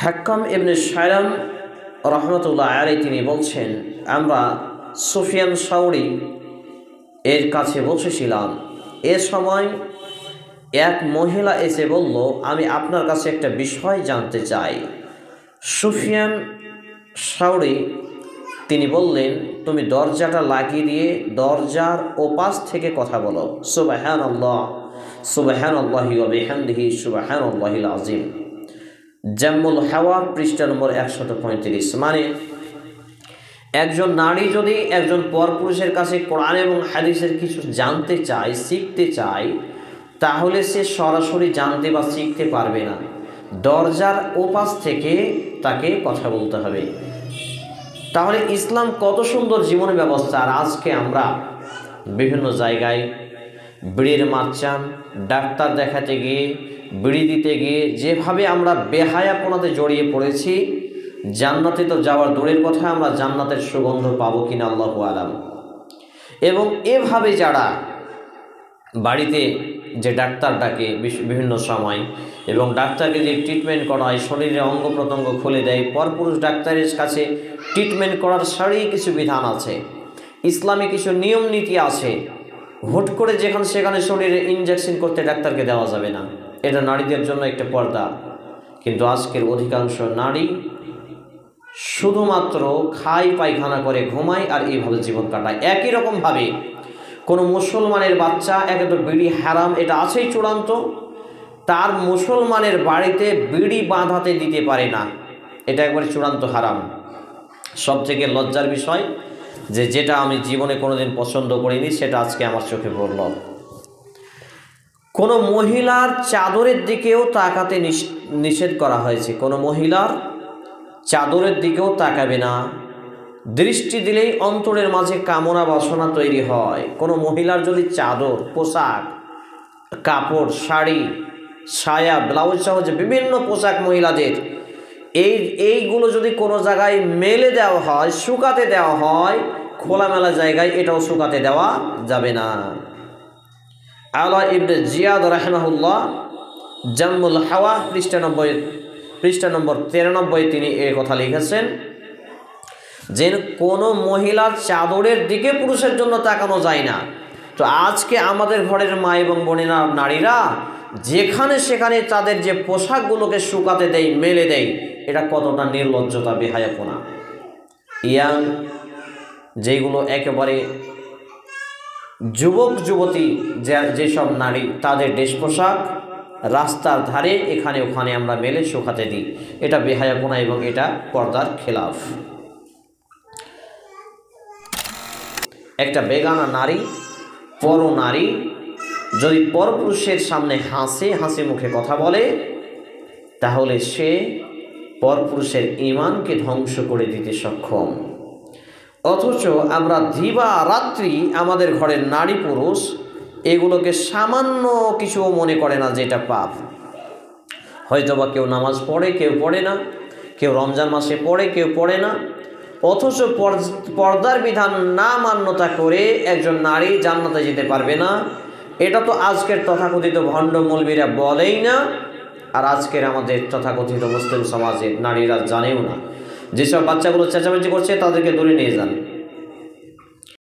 হাক্কাম ইবনে সালাম রহমতুল্লাহ আলাইহি তিনি বলছেন, আমরা সুফিয়ান সাউরি এর কাছে বসেছিলাম। এ সময় এক মহিলা এসে বলল, আমি আপনার কাছে একটা বিষয় জানতে চাই। সুফিয়ান সাউরি তিনি বললেন, তুমি দরজাটা লাগিয়ে দিয়ে দরজার ওপাশ থেকে কথা বলো। সুবহানাল্লাহ সুবহানাল্লাহি ওয়া বিহামদিহি সুবহানাল্লাহিল আযীম। জাম্মুল হাওয়া পৃষ্ঠা নম্বর 135। মানে একজন নারী যদি একজন পরপুরুষের কাছে কোরআন এবং হাদিসের কিছু জানতে চায়, শিখতে চায়, তাহলে সে সরাসরি জানতে বা শিখতে পারবে না, দরজার ওপাশ থেকে তাকে কথা বলতে হবে। তাহলে ইসলাম কত সুন্দর জীবন ব্যবস্থা। আর আজকে আমরা বিভিন্ন জায়গায় বিড়ির মারচান, ডাক্তার দেখাতে গিয়ে, বিড়ি দিতে গিয়ে যেভাবে আমরা বেহায়াপনাতে জড়িয়ে পড়েছি, জান্নাতে তো যাওয়ার দূরের কথা, আমরা জান্নাতের সুগন্ধ পাবো কিনা আল্লাহু আলাম। এবং এভাবে যারা বাড়িতে যে ডাক্তার ডাকে বিভিন্ন সময় এবং ডাক্তারকে যে ট্রিটমেন্ট করায়, শরীরের অঙ্গ প্রত্যঙ্গ খুলে দেয়, পরপুরুষ ডাক্তারের কাছে ট্রিটমেন্ট করার সারিয়ে কিছু বিধান আছে, ইসলামী কিছু নিয়ম নীতি আছে। হুট করে যেখানে সেখানে শরীরে ইনজেকশন করতে ডাক্তারকে দেওয়া যাবে না, এটা নারীদের জন্য একটা পর্দা। কিন্তু আজকের অধিকাংশ নারী শুধুমাত্র খায়, পায়খানা করে, ঘুমায় আর এইভাবে জীবন কাটায়। একই রকমভাবে কোনো মুসলমানের বাচ্চা, একে তো বিড়ি হারাম, এটা আছেই চূড়ান্ত, তার মুসলমানের বাড়িতে বিড়ি বাঁধাতে দিতে পারে না, এটা একবারে চূড়ান্ত হারাম। সবথেকে লজ্জার বিষয় যে যেটা আমি জীবনে কোনোদিন পছন্দ করিনি, সেটা আজকে আমার চোখে পড়ল। কোনো মহিলার চাদরের দিকেও তাকাতে নিষেধ করা হয়েছে। কোনো মহিলার চাদরের দিকেও তাকাবে না, দৃষ্টি দিলেই অন্তরের মাঝে কামনা বাসনা তৈরি হয়। কোনো মহিলার যদি চাদর, পোশাক, কাপড়, শাড়ি, সায়া, ব্লাউজ সহ যে বিভিন্ন পোশাক মহিলাদের, এইগুলো যদি কোনো জায়গায় মেলে দেওয়া হয়, শুকাতে দেওয়া হয়, খোলামেলা জায়গায়, এটাও শুকাতে দেওয়া যাবে না। আলা ইবনে জিয়াদ রাহিমাহুল্লাহ জাম্মুল হাওয়া পৃষ্ঠা নম্বর 93 তিনি এই কথা লিখেছেন যে কোনো মহিলার চাদরের দিকে পুরুষের জন্য তাকানো যায় না। তো আজকে আমাদের ঘরের মা এবং বোনেরা, নারীরা যেখানে সেখানে তাদের যে পোশাকগুলোকে শুকাতে দেয়, মেলে দেয়, এটা কতটা নির্লজ্জতা, বেহায়াপনা। ইয়াং যেগুলো একেবারে যুবক যুবতী যেসব নারী, তাদের ড্রেস পোশাক রাস্তার ধারে এখানে ওখানে আমরা মেলে শুকাতে দিই, এটা বেহায়াপনা এবং এটা পর্দার খেলাফ। একটা বেগানা নারী, পর নারী যদি পরপুরুষের সামনে হাসি মুখে কথা বলে, তাহলে সে পরপুরুষের ঈমানকে ধ্বংস করে দিতে সক্ষম। অথচ আমরা দিবা রাত্রি আমাদের ঘরের নারী পুরুষ এগুলোকে সামান্য কিছু মনে করে না, যেটা পাপ। হয়তোবা কেউ নামাজ পড়ে, কেউ পড়ে না, কেউ রমজান মাসে পড়ে, কেউ পড়ে না, অথচ পর্দার বিধান না মান্যতা করে একজন নারী জান্নাতে যেতে পারবে না। এটা তো আজকের তথাকথিত ভণ্ড মৌলবীরা বলেই না, আর আজকের আমাদের তথাকথিত মুসলিম সমাজের নারীরা জানেও না। যেসব বাচ্চাগুলো চেঁচামেচি করছে তাদেরকে দূরে নিয়ে যান।